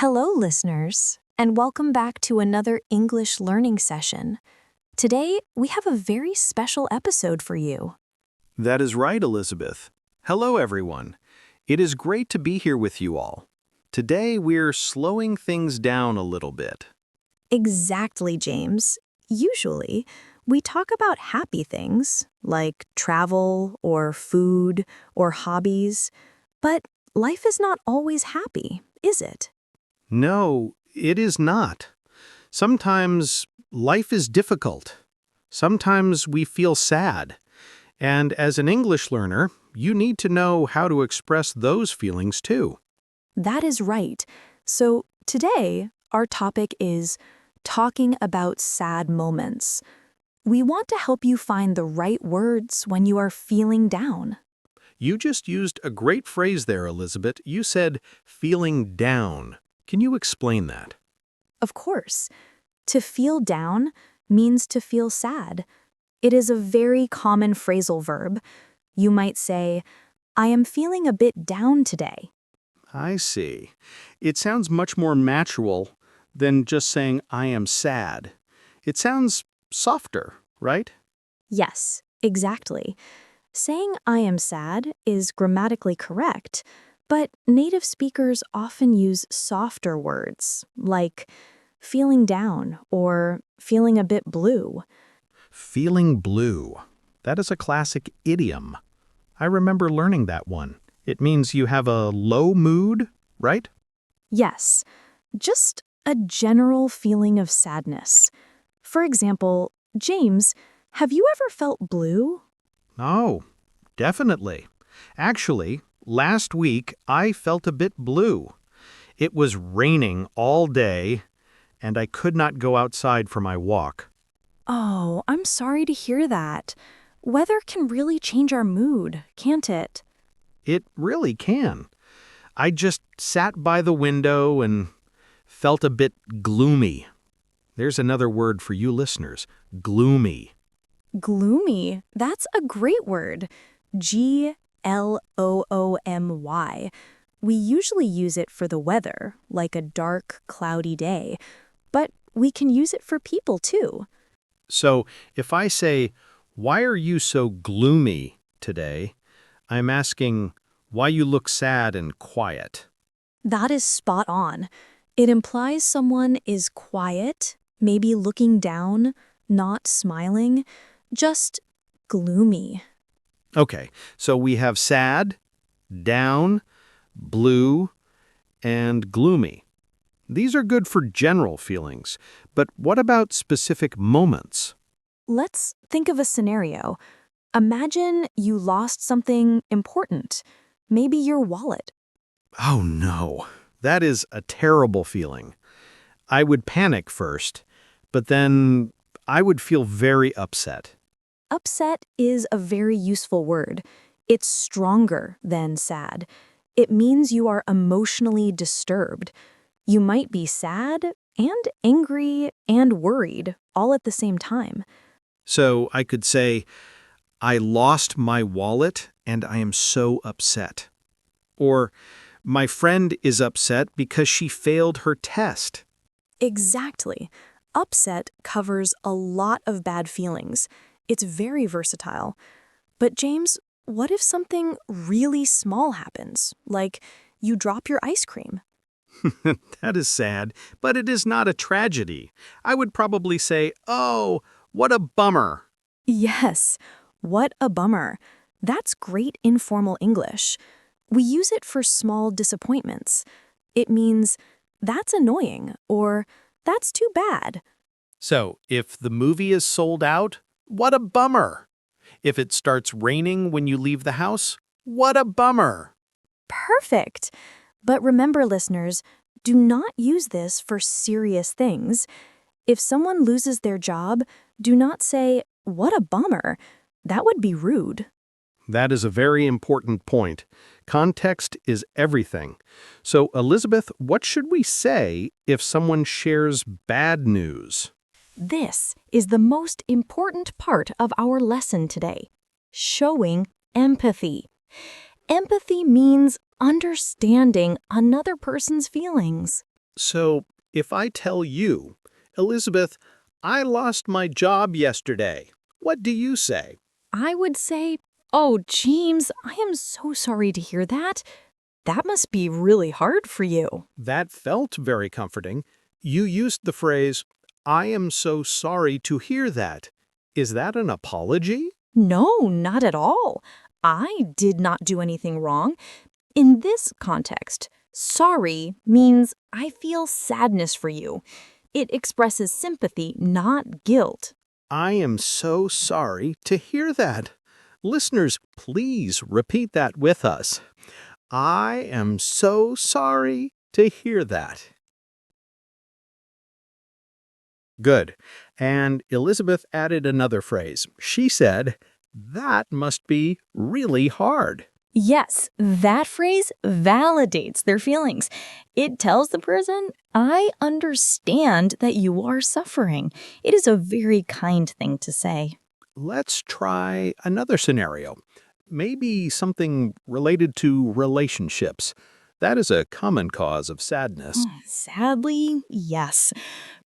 Hello, listeners, and welcome back to another English learning session. Today, we have a very special episode for you. That is right, Elizabeth. Hello, everyone. It is great to be here with you all. Today, we're slowing things down a little bit. Exactly, James. Usually, we talk about happy things like travel or food or hobbies, but life is not always happy, is it? No, it is not. Sometimes life is difficult. Sometimes we feel sad. And as an English learner, you need to know how to express those feelings too. That is right. So today, our topic is talking about sad moments. We want to help you find the right words when you are feeling down. You just used a great phrase there, Elizabeth. You said feeling down. Can you explain that? Of course, to feel down means to feel sad. It is a very common phrasal verb. You might say, I am feeling a bit down today. I see. It sounds much more natural than just saying, I am sad. It sounds softer, right? Yes, exactly. Saying I am sad is grammatically correct, but native speakers often use softer words like feeling down or feeling a bit blue. Feeling blue. That is a classic idiom. I remember learning that one. It means you have a low mood, right? Yes, just a general feeling of sadness. For example, James, have you ever felt blue? Oh, definitely. Actually, last week I felt a bit blue. It was raining all day, and I could not go outside for my walk. Oh, I'm sorry to hear that. Weather can really change our mood, can't it? It really can. I just sat by the window and felt a bit gloomy. There's another word for you listeners, gloomy. Gloomy. That's a great word. Gloomy. We usually use it for the weather, like a dark, cloudy day, but we can use it for people too. So if I say, why are you so gloomy today? I'm asking why you look sad and quiet. That is spot on. It implies someone is quiet, maybe looking down, not smiling, just gloomy. Okay, so we have sad, down, blue, and gloomy. These are good for general feelings, but what about specific moments? Let's think of a scenario. Imagine you lost something important, maybe your wallet. Oh no, that is a terrible feeling. I would panic first, but then I would feel very upset. Upset is a very useful word. It's stronger than sad. It means you are emotionally disturbed. You might be sad and angry and worried all at the same time. So I could say, I lost my wallet and I am so upset. Or, my friend is upset because she failed her test. Exactly. Upset covers a lot of bad feelings. It's very versatile. But James, what if something really small happens, like you drop your ice cream? That is sad, but it is not a tragedy. I would probably say, oh, what a bummer. Yes, what a bummer. That's great informal English. We use it for small disappointments. It means, that's annoying, or that's too bad. So, if the movie is sold out, what a bummer. If it starts raining when you leave the house, what a bummer. Perfect. But remember, listeners, do not use this for serious things. If someone loses their job, do not say, what a bummer. That would be rude. That is a very important point. Context is everything. So, Elizabeth, what should we say if someone shares bad news? This is the most important part of our lesson today. Showing empathy. Empathy means understanding another person's feelings. So, if I tell you, Elizabeth, I lost my job yesterday, what do you say? I would say, "Oh, James, I am so sorry to hear that. That must be really hard for you." That felt very comforting. You used the phrase, I am so sorry to hear that. Is that an apology? No, not at all. I did not do anything wrong. In this context, sorry means I feel sadness for you. It expresses sympathy, not guilt. I am so sorry to hear that. Listeners, please repeat that with us. I am so sorry to hear that. Good. And Elizabeth added another phrase. She said, that must be really hard. Yes, that phrase validates their feelings. It tells the person, I understand that you are suffering. It is a very kind thing to say. Let's try another scenario. Maybe something related to relationships. That is a common cause of sadness. Sadly, yes.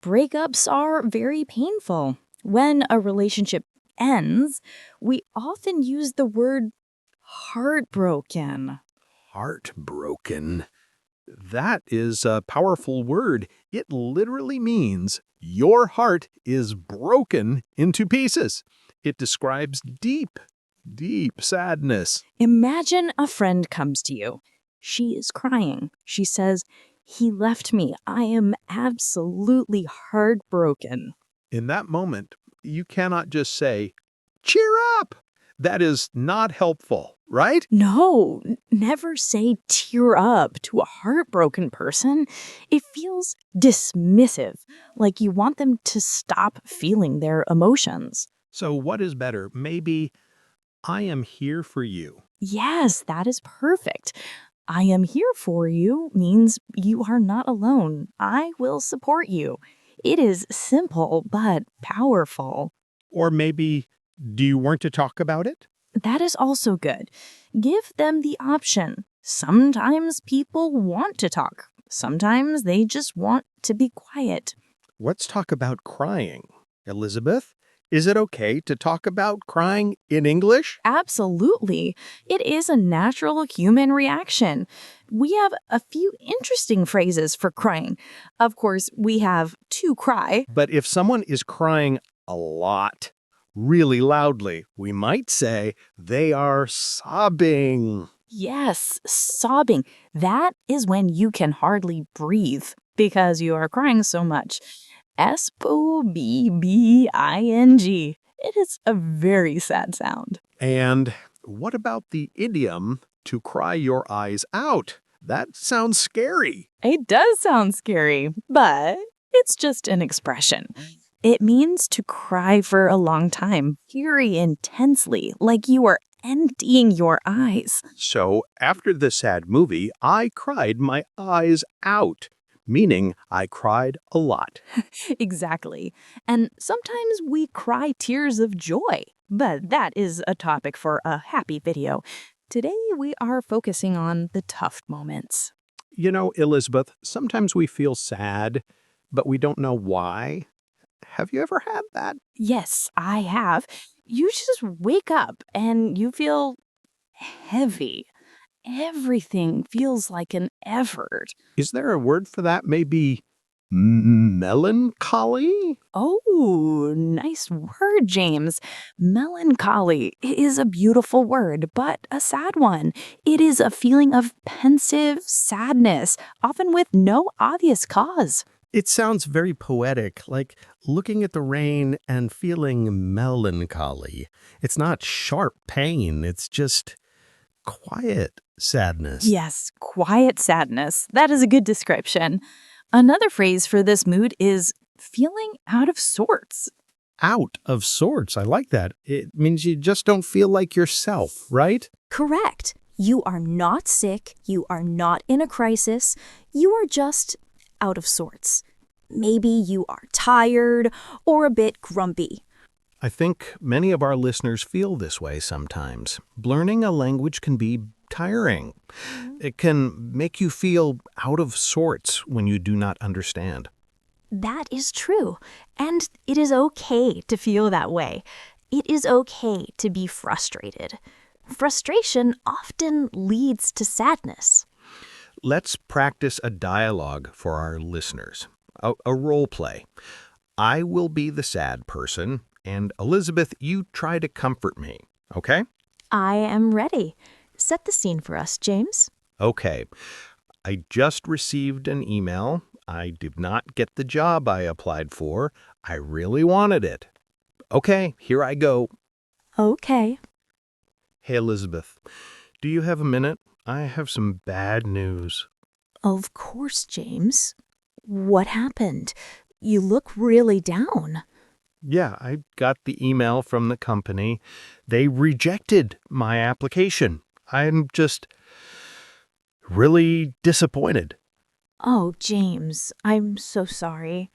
Breakups are very painful. When a relationship ends, we often use the word heartbroken. Heartbroken. That is a powerful word. It literally means your heart is broken into pieces. It describes deep, deep sadness. Imagine a friend comes to you. She is crying. She says, "He left me. I am absolutely heartbroken." In that moment, you cannot just say, cheer up. That is not helpful, right? No, never say tear up to a heartbroken person. It feels dismissive, like you want them to stop feeling their emotions. So what is better? Maybe I am here for you. Yes, that is perfect. I am here for you means you are not alone. I will support you. It is simple but powerful. Or maybe, do you want to talk about it? That is also good. Give them the option. Sometimes people want to talk. Sometimes they just want to be quiet. Let's talk about crying. Elizabeth, is it okay to talk about crying in English? Absolutely. It is a natural human reaction. We have a few interesting phrases for crying. Of course, we have to cry. But if someone is crying a lot, really loudly, we might say they are sobbing. Yes, sobbing. That is when you can hardly breathe because you are crying so much. S-O-B-B-I-N-G. It is a very sad sound. And what about the idiom to cry your eyes out? That sounds scary. It does sound scary, but it's just an expression. It means to cry for a long time, very intensely, like you are emptying your eyes. So, after the sad movie, I cried my eyes out, meaning I cried a lot. Exactly. And sometimes we cry tears of joy, but that is a topic for a happy video. Today we are focusing on the tough moments. You know, Elizabeth, sometimes we feel sad, but we don't know why. Have you ever had that? Yes, I have. You just wake up and you feel heavy. Everything feels like an effort. Is there a word for that? Maybe melancholy? Oh, nice word, James. Melancholy is a beautiful word, but a sad one. It is a feeling of pensive sadness, often with no obvious cause. It sounds very poetic, like looking at the rain and feeling melancholy. It's not sharp pain, it's just quiet sadness. Yes, quiet sadness. That is a good description. Another phrase for this mood is feeling out of sorts. Out of sorts. I like that. It means you just don't feel like yourself, right? Correct. You are not sick. You are not in a crisis. You are just out of sorts. Maybe you are tired or a bit grumpy. I think many of our listeners feel this way sometimes. Learning a language can be tiring. It can make you feel out of sorts when you do not understand. That is true. And it is okay to feel that way. It is okay to be frustrated. Frustration often leads to sadness. Let's practice a dialogue for our listeners, a role play. I will be the sad person, and Elizabeth, you try to comfort me, okay? I am ready. Set the scene for us, James. Okay. I just received an email. I did not get the job I applied for. I really wanted it. Okay, here I go. Okay. Hey, Elizabeth, do you have a minute? I have some bad news. Of course, James. What happened? You look really down. Yeah, I got the email from the company. They rejected my application. I'm just really disappointed. Oh, James, I'm so sorry.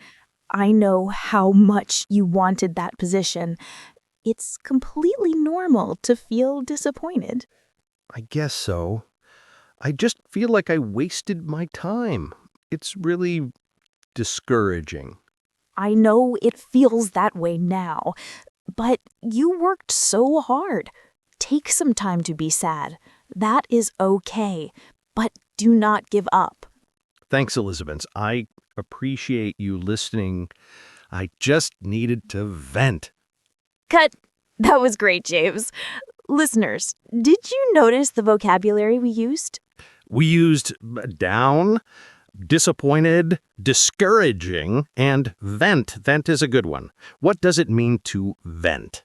I know how much you wanted that position. It's completely normal to feel disappointed. I guess so. I just feel like I wasted my time. It's really discouraging. I know it feels that way now, but you worked so hard. Take some time to be sad. That is okay, but do not give up. Thanks, Elizabeth. I appreciate you listening. I just needed to vent. Cut. That was great, James. Listeners, did you notice the vocabulary we used? We used down, disappointed, discouraging, and vent. Vent is a good one. What does it mean to vent?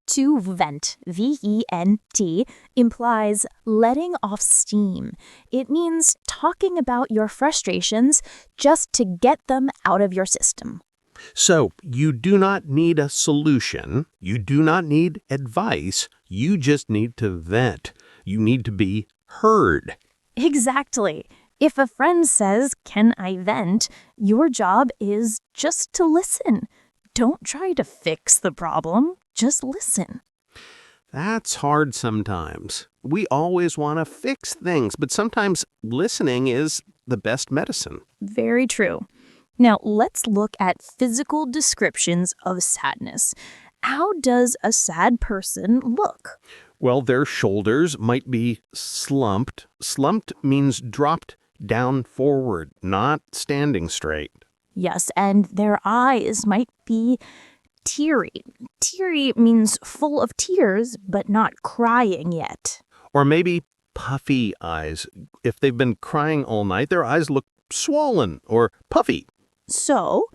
To vent, V-E-N-T, implies letting off steam. It means talking about your frustrations just to get them out of your system. So, you do not need a solution. You do not need advice. You just need to vent. You need to be heard. Exactly. If a friend says, "Can I vent?" your job is just to listen. Don't try to fix the problem. Just listen. That's hard sometimes. We always want to fix things, but sometimes listening is the best medicine. Very true. Now, let's look at physical descriptions of sadness. How does a sad person look? Well, their shoulders might be slumped. Slumped means dropped down forward, not standing straight. Yes, and their eyes might be teary. Teary means full of tears, but not crying yet. Or maybe puffy eyes. If they've been crying all night, their eyes look swollen or puffy. So,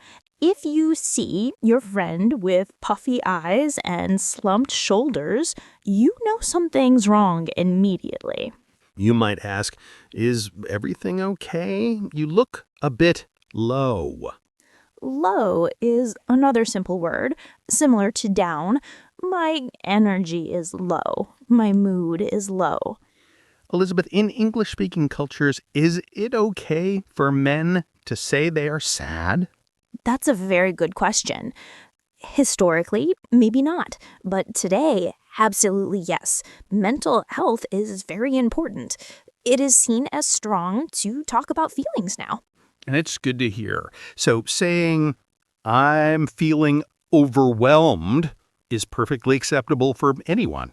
if you see your friend with puffy eyes and slumped shoulders, you know something's wrong immediately. You might ask, is everything okay? You look a bit low. Low is another simple word, similar to down. My energy is low. My mood is low. Elizabeth, in English-speaking cultures, is it okay for men to say they are sad? That's a very good question. Historically, maybe not. But today, absolutely yes. Mental health is very important. It is seen as strong to talk about feelings now. And it's good to hear. So saying, I'm feeling overwhelmed is perfectly acceptable for anyone.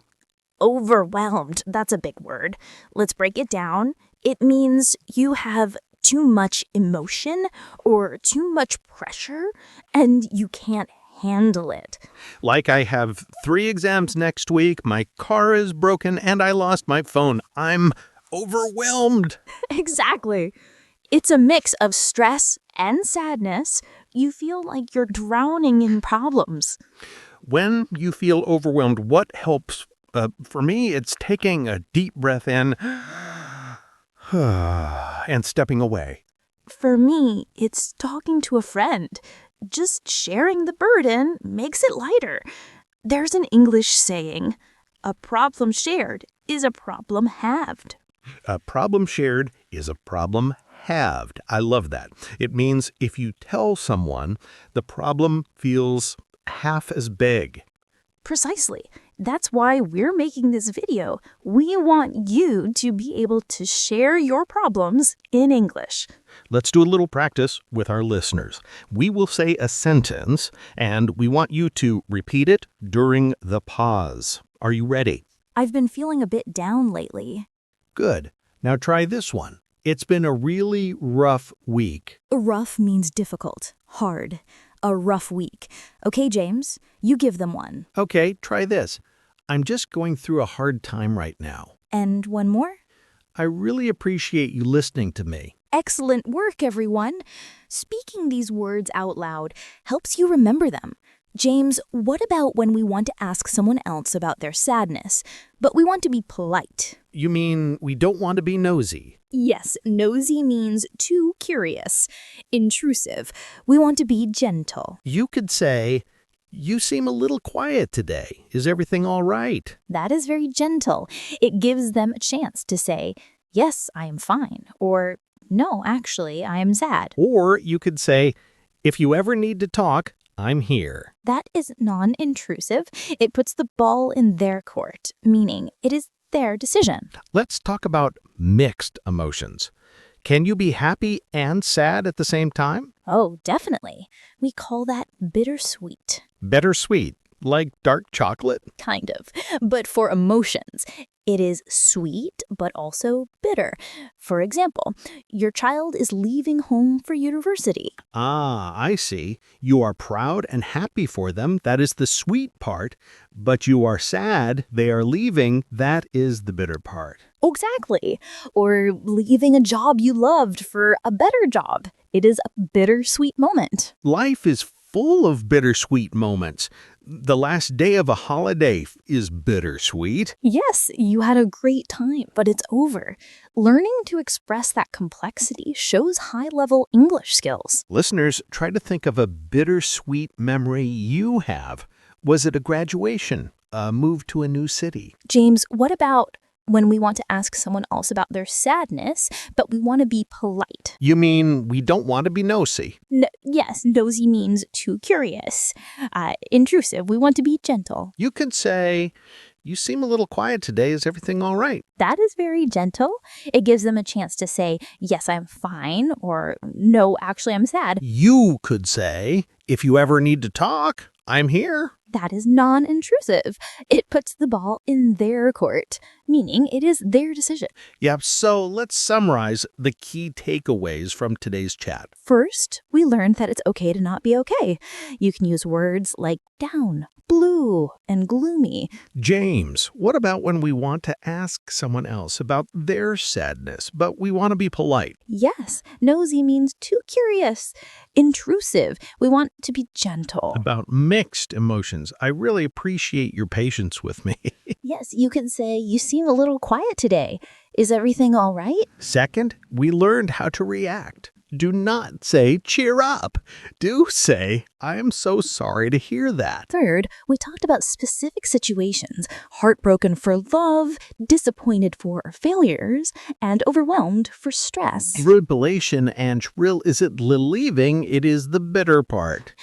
Overwhelmed, that's a big word. Let's break it down. It means you have too much emotion or too much pressure and you can't handle it. Like I have 3 exams next week, my car is broken, and I lost my phone. I'm overwhelmed. Exactly. It's a mix of stress and sadness. You feel like you're drowning in problems. When you feel overwhelmed, what helps? For me, it's taking a deep breath in and stepping away. For me, it's talking to a friend. Just sharing the burden makes it lighter. There's an English saying, "A problem shared is a problem halved." A problem shared is a problem halved. I love that. It means if you tell someone, the problem feels half as big. Precisely. That's why we're making this video. We want you to be able to share your problems in English. Let's do a little practice with our listeners. We will say a sentence, and we want you to repeat it during the pause. Are you ready? I've been feeling a bit down lately. Good. Now try this one. It's been a really rough week. Rough means difficult, hard. A rough week. Okay, James, you give them one. Okay, try this. I'm just going through a hard time right now. And one more? I really appreciate you listening to me. Excellent work, everyone. Speaking these words out loud helps you remember them. James, what about when we want to ask someone else about their sadness, but we want to be polite? You mean we don't want to be nosy? Yes, nosy means too curious, intrusive. We want to be gentle. You could say, "You seem a little quiet today. Is everything all right?" That is very gentle. It gives them a chance to say, yes, I am fine, or no, actually, I am sad. Or you could say, "If you ever need to talk, I'm here." That is non-intrusive. It puts the ball in their court, meaning it is their decision. Let's talk about mixed emotions. Can you be happy and sad at the same time? Oh, definitely. We call that bittersweet. Bittersweet, like dark chocolate? Kind of. But for emotions, it is sweet, but also bitter. For example, your child is leaving home for university. Ah, I see. You are proud and happy for them. That is the sweet part. But you are sad they are leaving. That is the bitter part. Exactly. Or leaving a job you loved for a better job. It is a bittersweet moment. Life is full of bittersweet moments. The last day of a holiday is bittersweet. Yes, you had a great time, but it's over. Learning to express that complexity shows high-level English skills. Listeners, try to think of a bittersweet memory you have. Was it a graduation? A move to a new city? James, what about when we want to ask someone else about their sadness, but we want to be polite? You mean we don't want to be nosy? Yes, nosy means too curious. Intrusive, we want to be gentle. You could say, "You seem a little quiet today. Is everything all right?" That is very gentle. It gives them a chance to say, yes, I'm fine, or no, actually, I'm sad. You could say, "If you ever need to talk, I'm here." That is non-intrusive. It puts the ball in their court, meaning it is their decision. Yep, so let's summarize the key takeaways from today's chat. First, we learned that it's okay to not be okay. You can use words like down, blue, and gloomy. James, what about when we want to ask someone else about their sadness, but we want to be polite? Yes, nosy means too curious. Intrusive, we want to be gentle. About mixed emotions, I really appreciate your patience with me. Yes, you can say, you seem a little quiet today. Is everything all right? Second, we learned how to react. Do not say, "Cheer up." Do say, "I am so sorry to hear that." Third, we talked about specific situations, heartbroken for love, disappointed for failures, and overwhelmed for stress. Jubilation and shrill isn't leaving, it is the bitter part.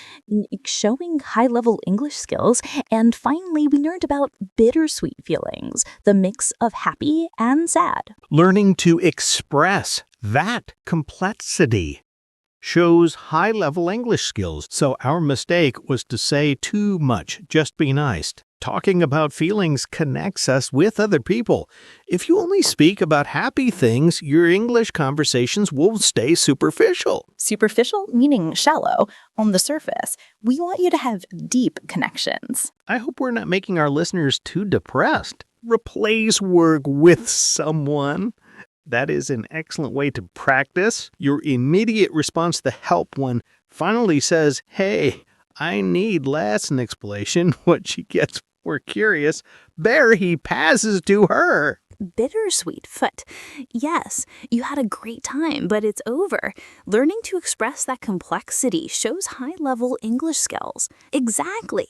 Showing high-level English skills, and finally, we learned about bittersweet feelings, the mix of happy and sad. Learning to express that complexity shows high-level English skills. So our mistake was to say too much. Just be nice. Talking about feelings connects us with other people. If you only speak about happy things, your English conversations will stay superficial. Superficial, meaning shallow, on the surface. We want you to have deep connections. I hope we're not making our listeners too depressed. Replace work with someone. That is an excellent way to practice. Your immediate response to the help one finally says, "Hey, I need less an explanation." What she gets more curious, there he passes to her. Bittersweet foot. Yes, you had a great time, but it's over. Learning to express that complexity shows high-level English skills. Exactly.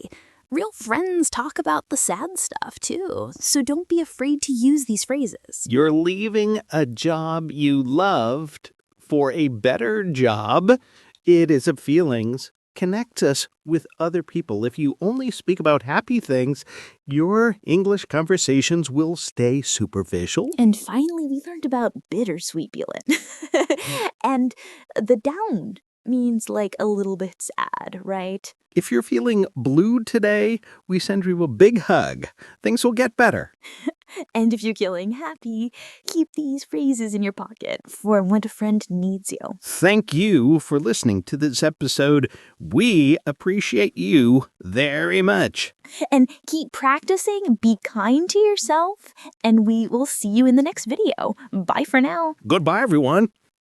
Real friends talk about the sad stuff, too, so don't be afraid to use these phrases. You're leaving a job you loved for a better job. It is a feelings connects us with other people. If you only speak about happy things, your English conversations will stay superficial. And finally, we learned about bittersweet Bullet. And the down means like a little bit sad, right? If you're feeling blue today, we send you a big hug. Things will get better. And if you're feeling happy, keep these phrases in your pocket for when a friend needs you. Thank you for listening to this episode. We appreciate you very much. And keep practicing, be kind to yourself, and we will see you in the next video. Bye for now. Goodbye, everyone.